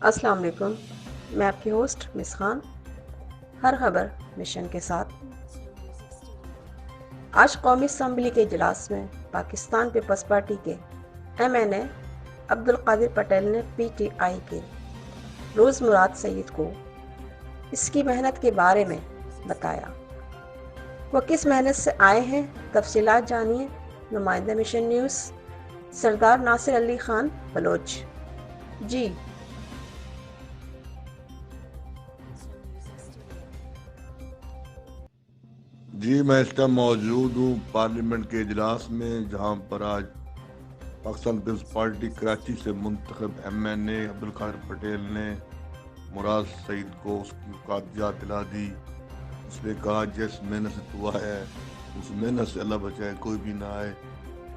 السلام علیکم، میں آپ کی ہوسٹ مس خان، ہر خبر مشن کے ساتھ۔ آج قومی اسمبلی کے اجلاس میں پاکستان پیپلز پارٹی کے MNA عبدالقادر پٹیل نے PTI کے روز مراد سعید کو اس کی محنت کے بارے میں بتایا۔ وہ کس محنت سے آئے ہیں، تفصیلات جانیے نمائندہ مشن نیوز سردار ناصر علی خان بلوچ۔ جی میں اس ٹائم موجود ہوں پارلیمنٹ کے اجلاس میں، جہاں پر آج پاکستان پیپلز پارٹی کراچی سے منتخب MNA عبدالقادر پٹیل نے مراد سعید کو اس کی قادیات دلا دی۔ اس نے کہا جس محنت سے تو آیا ہے اس محنت سے اللہ بچائے کوئی بھی نہ آئے۔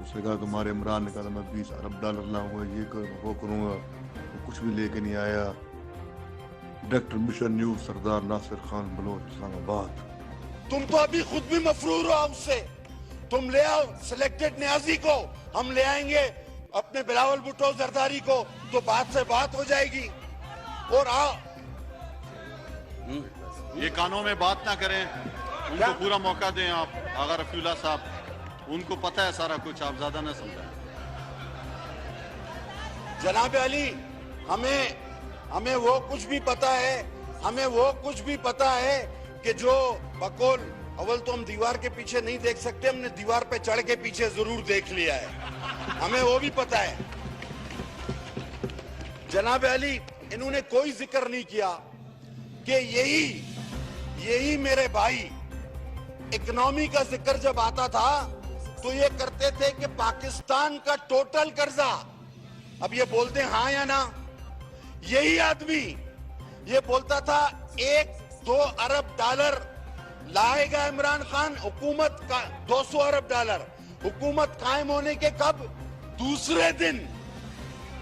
اس نے کہا تمہارے عمران نے کہا میں $20 ارب لاؤں گا، یہ کروں وہ کروں گا، وہ کچھ بھی لے کے نہیں آیا۔ ڈائریکٹر مشن نیوز سردار ناصر خان بلوچ، اسلام آباد۔ تم تو ابھی خود بھی مفرور ہو اس سے، تم لے آؤ سلیکٹڈ نیازی کو، ہم لے آئیں گے اپنے بلاول بھٹو زرداری کو، تو بات سے بات ہو جائے گی۔ اور یہ کانوں میں بات نہ کریں، ان کو پورا موقع دیں۔ آپ آغا رفیع اللہ صاحب، ان کو پتہ ہے سارا کچھ، آپ زیادہ نہ سمجھیں۔ جناب علی، ہمیں وہ کچھ بھی پتا ہے، ہمیں وہ کچھ بھی پتا ہے کہ جو بقول اول تو ہم دیوار کے پیچھے نہیں دیکھ سکتے، ہم نے دیوار پہ چڑھ کے پیچھے ضرور دیکھ لیا ہے، ہمیں وہ بھی پتا ہے۔ جناب علی، انہوں نے کوئی ذکر نہیں کیا کہ یہی میرے بھائی اکنامی کا ذکر جب آتا تھا تو یہ کرتے تھے کہ پاکستان کا ٹوٹل قرضہ، اب یہ بولتے ہیں ہاں یا نہ، یہی آدمی یہ بولتا تھا $1-2 ارب لائے گا عمران خان، حکومت کا $200 ارب، حکومت قائم ہونے کے کب؟ دوسرے دن،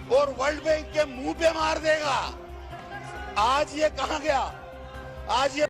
اور ورلڈ بینک کے منہ پہ مار دے گا۔ آج یہ کہاں گیا؟ آج یہ